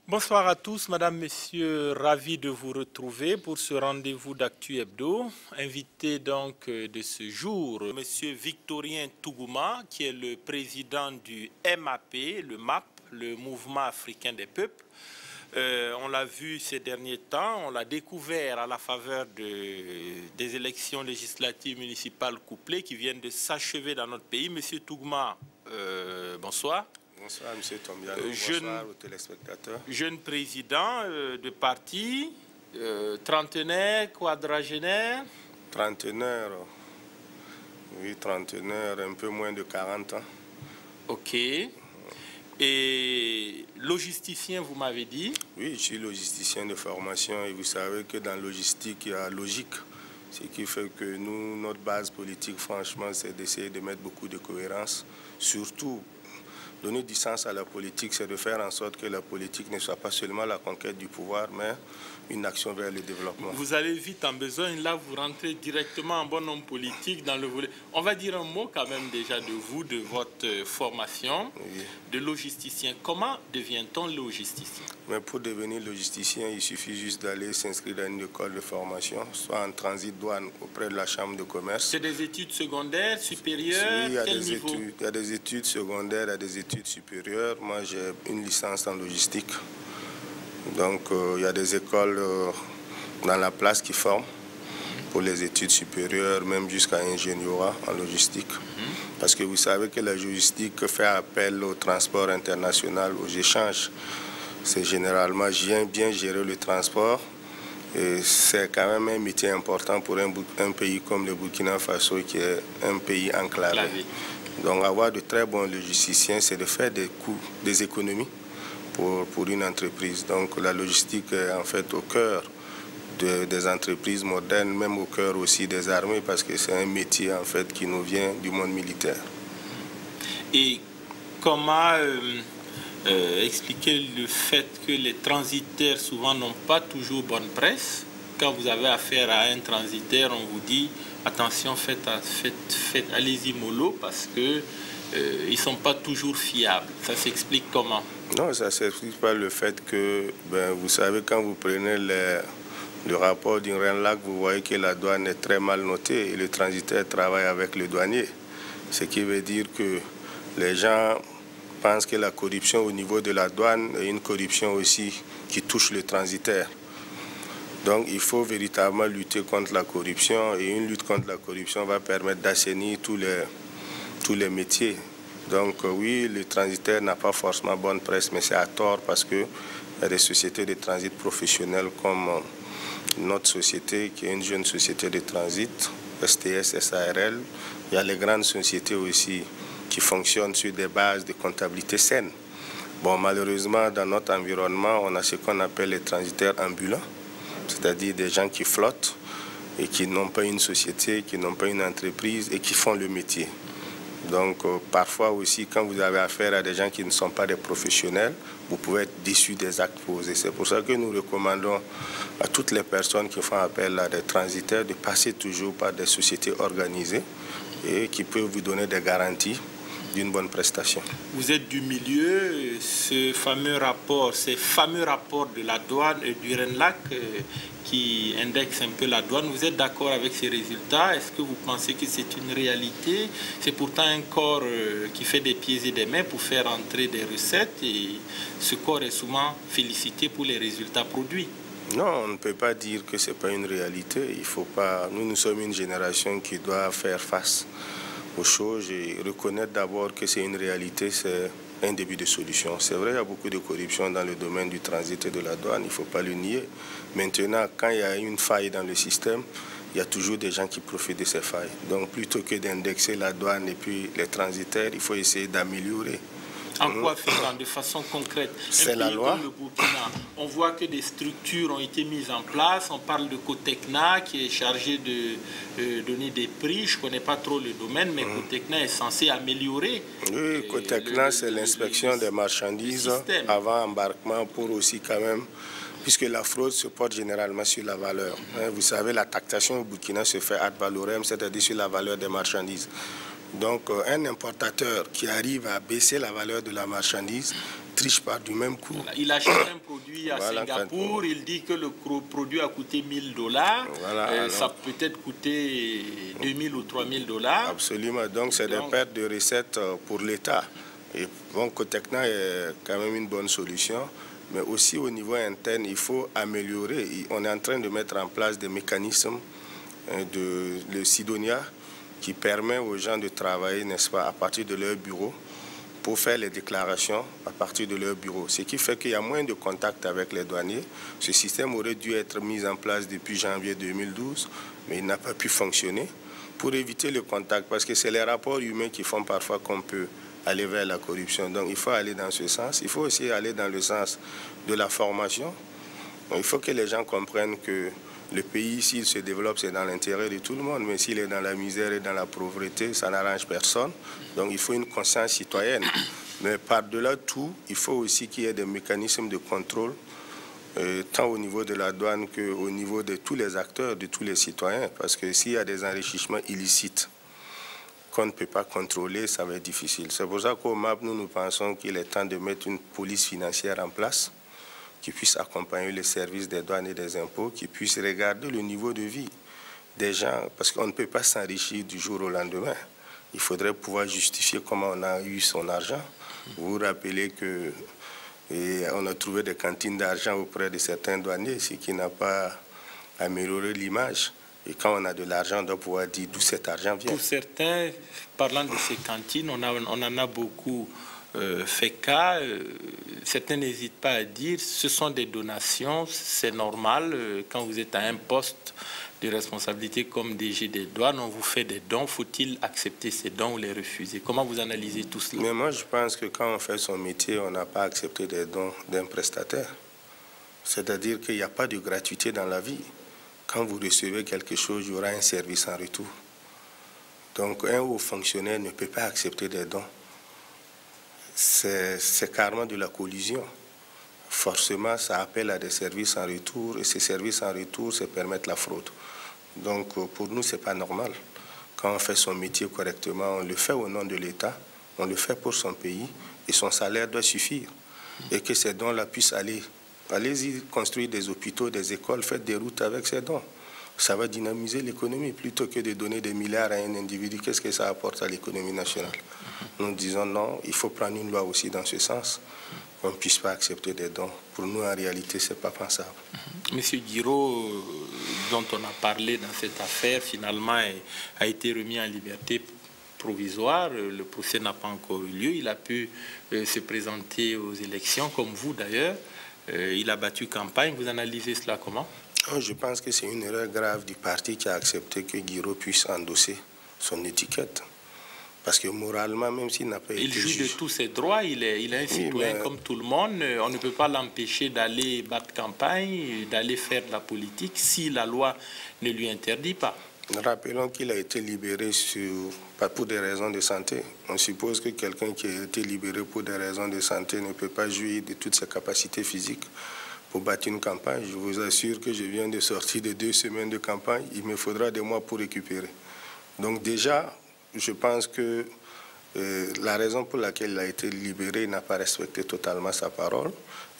Bonsoir à tous, Madame, Messieurs, ravi de vous retrouver pour ce rendez-vous d'Actu Hebdo. Invité donc de ce jour, Monsieur Victorien Tougouma, qui est le président du MAP, le Mouvement africain des peuples. On l'a vu ces derniers temps, on l'a découvert à la faveur des élections législatives municipales couplées qui viennent de s'achever dans notre pays. Monsieur Tougouma, bonsoir. Bonsoir, M. Tombiano. Bonsoir aux téléspectateurs. Jeune président de parti, trentenaire, quadragénaire. Trentenaire, oui, trentenaire, un peu moins de 40 ans. Ok. Et logisticien, vous m'avez dit? Oui, je suis logisticien de formation et vous savez que dans logistique, il y a logique. Ce qui fait que nous, notre base politique, franchement, c'est d'essayer de mettre beaucoup de cohérence, surtout. Donner du sens à la politique, c'est de faire en sorte que la politique ne soit pas seulement la conquête du pouvoir, mais une action vers le développement. Vous allez vite en besogne, là vous rentrez directement en bon homme politique dans le volet. On va dire un mot quand même déjà de vous, de votre formation, oui, de logisticien. Comment devient-on logisticien? Mais pour devenir logisticien, il suffit juste d'aller s'inscrire dans une école de formation, soit en transit douane auprès de la chambre de commerce. C'est des études secondaires, supérieures? Oui, il y a des études secondaires, il y a des études supérieures. Moi, j'ai une licence en logistique. Donc, il y a des écoles dans la place qui forment pour les études supérieures, même jusqu'à ingénierie en logistique. Parce que vous savez que la logistique fait appel au transport international, aux échanges. C'est généralement bien gérer le transport. Et c'est quand même un métier important pour un pays comme le Burkina Faso, qui est un pays enclavé. Donc, avoir de très bons logisticiens, c'est de faire des économies pour une entreprise. Donc la logistique est en fait au cœur des entreprises modernes, même au cœur aussi des armées, parce que c'est un métier en fait qui nous vient du monde militaire. Et comment expliquer le fait que les transitaires souvent n'ont pas toujours bonne presse? Quand vous avez affaire à un transitaire, on vous dit attention, allez-y mollo, parce que ils ne sont pas toujours fiables. Ça s'explique comment? Non, ça ne s'explique pas le fait que, vous savez, quand vous prenez le rapport d'INRENLAC, vous voyez que la douane est très mal notée et le transitaire travaille avec le douanier. Ce qui veut dire que les gens pensent que la corruption au niveau de la douane est une corruption aussi qui touche le transitaire. Donc il faut véritablement lutter contre la corruption et une lutte contre la corruption va permettre d'assainir tous les métiers. Donc oui, le transitaire n'a pas forcément bonne presse, mais c'est à tort parce qu'il y a des sociétés de transit professionnelles comme notre société, qui est une jeune société de transit, STS, SARL. Il y a les grandes sociétés aussi qui fonctionnent sur des bases de comptabilité saine. Bon, malheureusement, dans notre environnement, on a ce qu'on appelle les transitaires ambulants, c'est-à-dire des gens qui flottent et qui n'ont pas une société, qui n'ont pas une entreprise et qui font le métier. Donc parfois aussi, quand vous avez affaire à des gens qui ne sont pas des professionnels, vous pouvez être déçu des actes posés. C'est pour ça que nous recommandons à toutes les personnes qui font appel à des transitaires de passer toujours par des sociétés organisées et qui peuvent vous donner des garanties d'une bonne prestation. Vous êtes du milieu, ces fameux rapports de la douane et du RENLAC qui indexent un peu la douane, vous êtes d'accord avec ces résultats? Est-ce que vous pensez que c'est une réalité? C'est pourtant un corps qui fait des pieds et des mains pour faire entrer des recettes et ce corps est souvent félicité pour les résultats produits. Non, on ne peut pas dire que ce n'est pas une réalité. Il faut pas... Nous sommes une génération qui doit faire face aux choses et reconnaître d'abord que c'est une réalité, c'est un début de solution. C'est vrai, il y a beaucoup de corruption dans le domaine du transit et de la douane, il ne faut pas le nier. Maintenant, quand il y a une faille dans le système, il y a toujours des gens qui profitent de ces failles. Donc plutôt que d'indexer la douane et puis les transitaires, il faut essayer d'améliorer. En quoi faire de façon concrète? C'est la loi. Comme le Burkina, on voit que des structures ont été mises en place. On parle de Cotecna qui est chargé de donner des prix. Je ne connais pas trop le domaine, mais Cotecna est censé améliorer. Oui, Cotecna, c'est l'inspection des marchandises avant embarquement pour aussi quand même, puisque la fraude se porte généralement sur la valeur. Vous savez, la taxation au Burkina se fait ad valorem, c'est-à-dire sur la valeur des marchandises. Donc, un importateur qui arrive à baisser la valeur de la marchandise triche par du même coup. Voilà. Il achète un produit à Singapour, il dit que le produit a coûté $1000, ça peut être coûté 2000 ou 3000 $. Absolument, donc c'est des pertes de recettes pour l'État. Et bon, Cotecna est quand même une bonne solution, mais aussi au niveau interne, il faut améliorer. On est en train de mettre en place des mécanismes de Sidonia qui permet aux gens de travailler, n'est-ce pas, à partir de leur bureau, pour faire les déclarations à partir de leur bureau. Ce qui fait qu'il y a moins de contact avec les douaniers. Ce système aurait dû être mis en place depuis janvier 2012, mais il n'a pas pu fonctionner pour éviter le contact, parce que c'est les rapports humains qui font parfois qu'on peut aller vers la corruption. Donc il faut aller dans ce sens. Il faut aussi aller dans le sens de la formation. Donc, il faut que les gens comprennent que le pays, s'il se développe, c'est dans l'intérêt de tout le monde, mais s'il est dans la misère et dans la pauvreté, ça n'arrange personne. Donc il faut une conscience citoyenne. Mais par-delà tout, il faut aussi qu'il y ait des mécanismes de contrôle, tant au niveau de la douane qu'au niveau de tous les acteurs, de tous les citoyens. Parce que s'il y a des enrichissements illicites qu'on ne peut pas contrôler, ça va être difficile. C'est pour ça qu'au MAP, nous pensons qu'il est temps de mettre une police financière en place, qui puisse accompagner les services des douanes et des impôts, qui puisse regarder le niveau de vie des gens, parce qu'on ne peut pas s'enrichir du jour au lendemain. Il faudrait pouvoir justifier comment on a eu son argent. Vous vous rappelez qu'on a trouvé des cantines d'argent auprès de certains douaniers, ce qui n'a pas amélioré l'image. Et quand on a de l'argent, on doit pouvoir dire d'où cet argent vient. Pour certains, parlant de ces cantines, on en a beaucoup fait cas. Certains n'hésitent pas à dire ce sont des donations, c'est normal. Quand vous êtes à un poste de responsabilité comme DG des douanes, on vous fait des dons. Faut-il accepter ces dons ou les refuser? Comment vous analysez tout cela? Mais moi, je pense que quand on fait son métier, on n'a pas accepté des dons d'un prestataire. C'est-à-dire qu'il n'y a pas de gratuité dans la vie. Quand vous recevez quelque chose, il y aura un service en retour. Donc, un haut fonctionnaire ne peut pas accepter des dons. C'est carrément de la collusion. Forcément, ça appelle à des services en retour, et ces services en retour, ça permet la fraude. Donc, pour nous, ce n'est pas normal. Quand on fait son métier correctement, on le fait au nom de l'État, on le fait pour son pays, et son salaire doit suffire. Et que ces dons-là puissent aller. Allez-y construire des hôpitaux, des écoles, faites des routes avec ces dons. Ça va dynamiser l'économie plutôt que de donner des milliards à un individu. Qu'est-ce que ça apporte à l'économie nationale? Nous disons non, il faut prendre une loi aussi dans ce sens. On ne puisse pas accepter des dons. Pour nous, en réalité, ce n'est pas pensable. Monsieur Guiraud, dont on a parlé dans cette affaire, finalement a été remis en liberté provisoire. Le procès n'a pas encore eu lieu. Il a pu se présenter aux élections, comme vous d'ailleurs. Il a battu campagne. Vous analysez cela comment? Je pense que c'est une erreur grave du parti qui a accepté que Guiraud puisse endosser son étiquette. Parce que moralement, même s'il n'a pas été juge... Il jouit de tous ses droits, il est un citoyen comme tout le monde. On ne peut pas l'empêcher d'aller battre campagne, d'aller faire de la politique si la loi ne lui interdit pas. Rappelons qu'il a été libéré pas pour des raisons de santé. On suppose que quelqu'un qui a été libéré pour des raisons de santé ne peut pas jouir de toutes ses capacités physiques pour battre une campagne. Je vous assure que je viens de sortir de 2 semaines de campagne. Il me faudra des mois pour récupérer. Donc déjà, je pense que la raison pour laquelle il a été libéré, il n'a pas respecté totalement sa parole.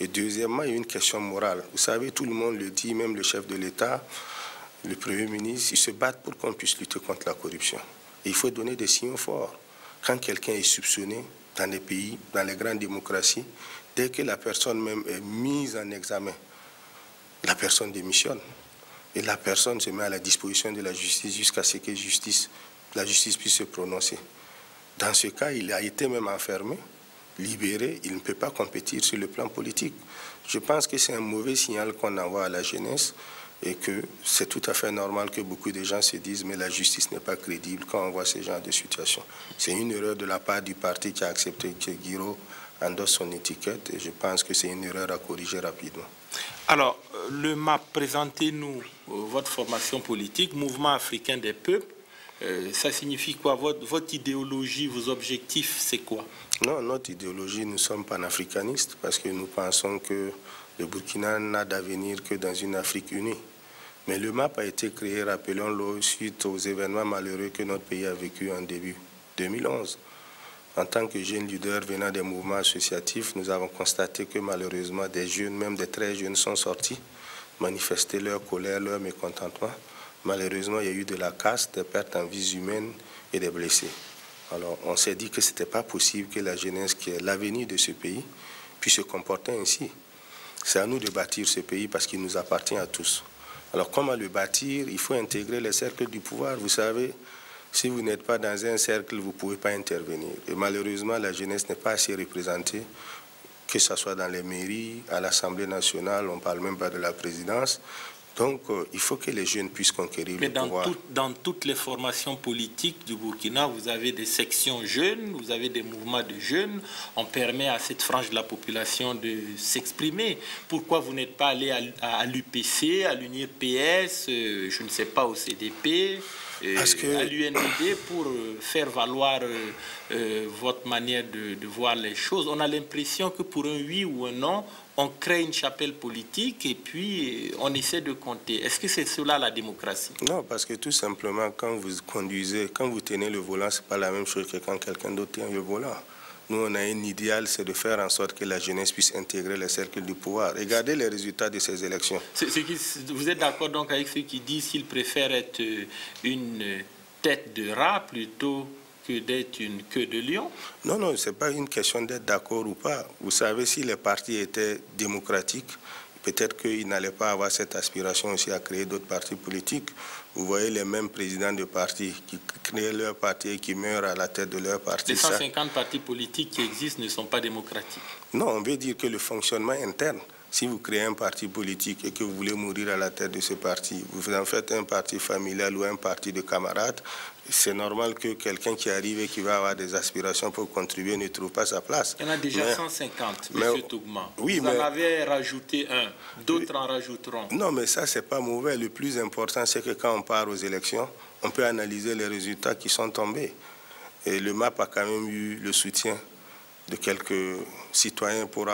Et deuxièmement, il y a une question morale. Vous savez, tout le monde le dit, même le chef de l'État, le Premier ministre, ils se battent pour qu'on puisse lutter contre la corruption. Et il faut donner des signaux forts. Quand quelqu'un est soupçonné dans les pays, dans les grandes démocraties, dès que la personne même est mise en examen, la personne démissionne. Et la personne se met à la disposition de la justice jusqu'à ce que la justice puisse se prononcer. Dans ce cas, il a été même enfermé, libéré, il ne peut pas compétir sur le plan politique. Je pense que c'est un mauvais signal qu'on envoie à la jeunesse et que c'est tout à fait normal que beaucoup de gens se disent mais la justice n'est pas crédible quand on voit ce genre de situation. C'est une erreur de la part du parti qui a accepté que Guiraud endosse son étiquette et je pense que c'est une erreur à corriger rapidement. Alors, le MAP, présentez-nous votre formation politique, Mouvement africain des peuples. Ça signifie quoi? Votre idéologie, vos objectifs, c'est quoi? Non, notre idéologie, nous sommes panafricanistes parce que nous pensons que le Burkina n'a d'avenir que dans une Afrique unie. Mais le MAP a été créé, rappelons-le, suite aux événements malheureux que notre pays a vécu en début 2011. En tant que jeunes leaders venant des mouvements associatifs, nous avons constaté que malheureusement des jeunes, même des très jeunes, sont sortis manifester leur colère, leur mécontentement. Malheureusement, il y a eu de la casse, des pertes en vies humaines et des blessés. Alors, on s'est dit que ce n'était pas possible que la jeunesse, qui est l'avenir de ce pays, puisse se comporter ainsi. C'est à nous de bâtir ce pays parce qu'il nous appartient à tous. Alors, comment le bâtir? Il faut intégrer les cercles du pouvoir. Vous savez, si vous n'êtes pas dans un cercle, vous ne pouvez pas intervenir. Et malheureusement, la jeunesse n'est pas assez représentée, que ce soit dans les mairies, à l'Assemblée nationale, on ne parle même pas de la présidence. Donc, il faut que les jeunes puissent conquérir le pouvoir. Mais dans toutes les formations politiques du Burkina, vous avez des sections jeunes, vous avez des mouvements de jeunes. On permet à cette frange de la population de s'exprimer. Pourquoi vous n'êtes pas allé à l'UPC, à l'UNIR-PS, je ne sais pas, au CDP, à l'UNDP pour faire valoir votre manière de voir les choses? On a l'impression que pour un oui ou un non, on crée une chapelle politique et puis on essaie de compter. Est-ce que c'est cela la démocratie? Non, parce que tout simplement, quand vous conduisez, quand vous tenez le volant, ce n'est pas la même chose que quand quelqu'un d'autre tient le volant. Nous, on a un idéal, c'est de faire en sorte que la jeunesse puisse intégrer les cercles du pouvoir. Regardez les résultats de ces élections. Vous êtes d'accord donc avec ceux qui disent qu'ils préfèrent être une tête de rat plutôt que d'être une queue de lion? Non, non, ce n'est pas une question d'être d'accord ou pas. Vous savez, si les partis étaient démocratiques, peut-être qu'ils n'allaient pas avoir cette aspiration aussi à créer d'autres partis politiques. Vous voyez les mêmes présidents de partis qui créent leur parti et qui meurent à la tête de leur parti. Les 150 partis politiques qui existent ne sont pas démocratiques. Non, on veut dire que le fonctionnement interne, si vous créez un parti politique et que vous voulez mourir à la tête de ce parti, vous en faites un parti familial ou un parti de camarades, c'est normal que quelqu'un qui arrive et qui va avoir des aspirations pour contribuer ne trouve pas sa place. Il y en a déjà 150, M. Tougma. Oui, vous en avez rajouté un, d'autres en rajouteront. Non, mais ça, c'est pas mauvais. Le plus important, c'est que quand on part aux élections, on peut analyser les résultats qui sont tombés. Et le MAP a quand même eu le soutien de quelques citoyens pour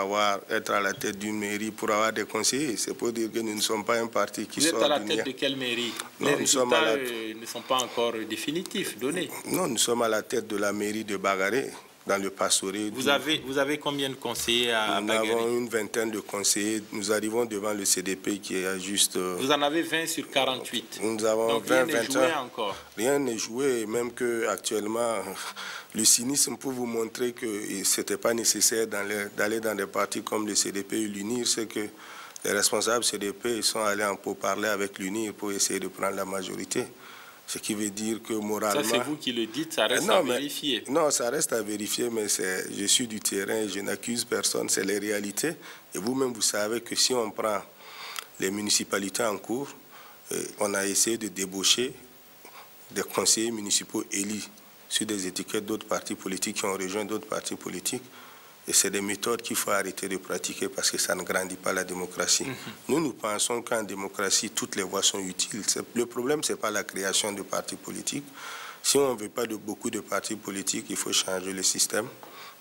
être à la tête d'une mairie, pour avoir des conseillers. C'est pour dire que nous ne sommes pas un parti qui sort. Vous êtes à la tête de quelle mairie? Les résultats ne sont pas encore définitifs, donnés. Non, nous sommes à la tête de la mairie de Bagaré, dans le Passoré. Vous avez combien de conseillers à Bagaré? Nous avons une vingtaine de conseillers. Nous arrivons devant le CDP qui est juste... Vous en avez 20 sur 48. Nous avons donc 20, rien n'est joué encore. Rien n'est joué, même qu'actuellement, le cynisme pour vous montrer que ce n'était pas nécessaire d'aller dans des partis comme le CDP ou l'UNIR, c'est que les responsables CDP sont allés en pourparlers avec l'UNIR pour essayer de prendre la majorité. Ce qui veut dire que moralement... Ça, c'est vous qui le dites, ça reste à vérifier. Non, ça reste à vérifier, mais je suis du terrain, je n'accuse personne, c'est les réalités. Et vous-même, vous savez que si on prend les municipalités en cours, on a essayé de débaucher des conseillers municipaux élus sur des étiquettes d'autres partis politiques qui ont rejoint d'autres partis politiques. Et c'est des méthodes qu'il faut arrêter de pratiquer parce que ça ne grandit pas la démocratie. Nous pensons qu'en démocratie, toutes les voies sont utiles. Le problème, ce n'est pas la création de partis politiques. Si on ne veut pas de beaucoup de partis politiques, il faut changer le système.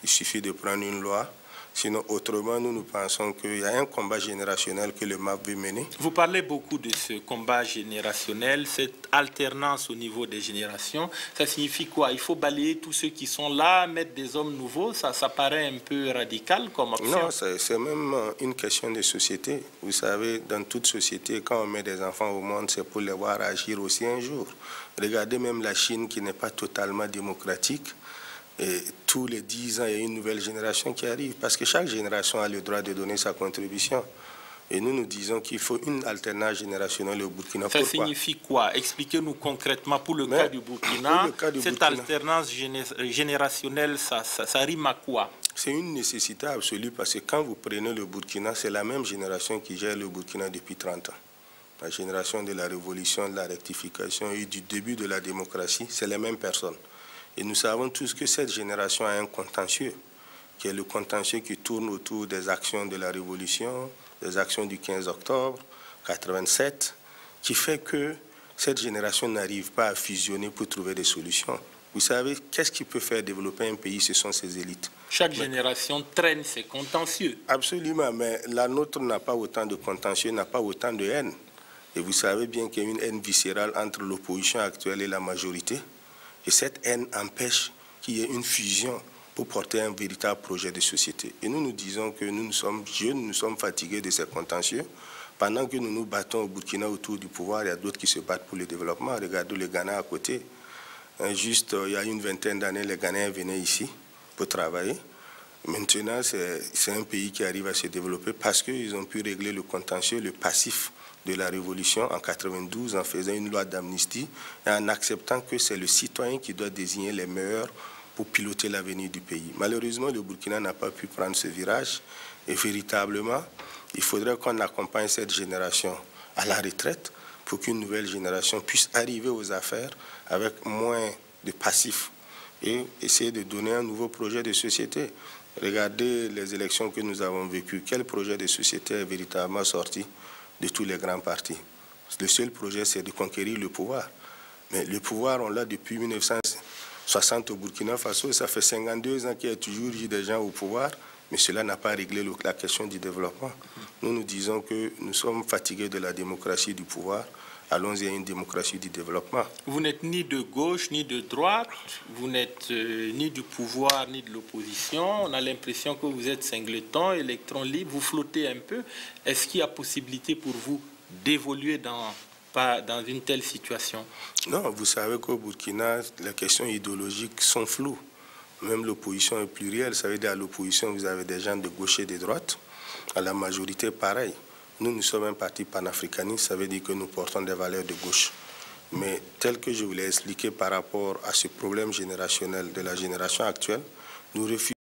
Il suffit de prendre une loi. Sinon, autrement, nous pensons qu'il y a un combat générationnel que le MAP veut mener. Vous parlez beaucoup de ce combat générationnel, cette alternance au niveau des générations. Ça signifie quoi? Il faut balayer tous ceux qui sont là, mettre des hommes nouveaux. Ça paraît un peu radical comme option. Non, c'est même une question de société. Vous savez, dans toute société, quand on met des enfants au monde, c'est pour les voir agir aussi un jour. Regardez même la Chine qui n'est pas totalement démocratique. Et tous les 10 ans, il y a une nouvelle génération qui arrive, parce que chaque génération a le droit de donner sa contribution. Et nous disons qu'il faut une alternance générationnelle au Burkina. Ça signifie quoi? Expliquez-nous concrètement pour le cas du Burkina. Cette alternance générationnelle, ça rime à quoi? C'est une nécessité absolue, parce que quand vous prenez le Burkina, c'est la même génération qui gère le Burkina depuis 30 ans. La génération de la révolution, de la rectification et du début de la démocratie, c'est les mêmes personnes. Et nous savons tous que cette génération a un contentieux, qui est le contentieux qui tourne autour des actions de la Révolution, des actions du 15 octobre 87, qui fait que cette génération n'arrive pas à fusionner pour trouver des solutions. Vous savez, qu'est-ce qui peut faire développer un pays? Ce sont ses élites. Chaque génération traîne ses contentieux. Absolument, mais la nôtre n'a pas autant de contentieux, n'a pas autant de haine. Et vous savez bien qu'il y a une haine viscérale entre l'opposition actuelle et la majorité. Et cette haine empêche qu'il y ait une fusion pour porter un véritable projet de société. Et nous nous disons que nous sommes jeunes, nous sommes fatigués de ces contentieux. Pendant que nous nous battons au Burkina autour du pouvoir, il y a d'autres qui se battent pour le développement. Regardez le Ghana à côté. Juste il y a une vingtaine d'années, les Ghanéens venaient ici pour travailler. Maintenant, c'est un pays qui arrive à se développer parce qu'ils ont pu régler le contentieux, le passif de la révolution en 92 en faisant une loi d'amnistie et en acceptant que c'est le citoyen qui doit désigner les meilleurs pour piloter l'avenir du pays. Malheureusement, le Burkina n'a pas pu prendre ce virage et véritablement, il faudrait qu'on accompagne cette génération à la retraite pour qu'une nouvelle génération puisse arriver aux affaires avec moins de passifs et essayer de donner un nouveau projet de société. Regardez les élections que nous avons vécues. Quel projet de société est véritablement sorti de tous les grands partis? Le seul projet, c'est de conquérir le pouvoir. Mais le pouvoir, on l'a depuis 1960 au Burkina Faso. Et ça fait 52 ans qu'il y a toujours eu des gens au pouvoir, mais cela n'a pas réglé la question du développement. Nous nous disons que nous sommes fatigués de la démocratie du pouvoir. Allons-y à une démocratie du développement. Vous n'êtes ni de gauche ni de droite, vous n'êtes ni du pouvoir ni de l'opposition. On a l'impression que vous êtes singleton, électron libre, vous flottez un peu. Est-ce qu'il y a possibilité pour vous d'évoluer dans une telle situation? Non, vous savez qu'au Burkina, les questions idéologiques sont floues. Même l'opposition est plurielle. Ça veut dire à l'opposition, vous avez des gens de gauche et de droite. À la majorité, pareil. Nous sommes un parti panafricaniste, ça veut dire que nous portons des valeurs de gauche. Mais tel que je vous l'ai expliqué par rapport à ce problème générationnel de la génération actuelle, nous refusons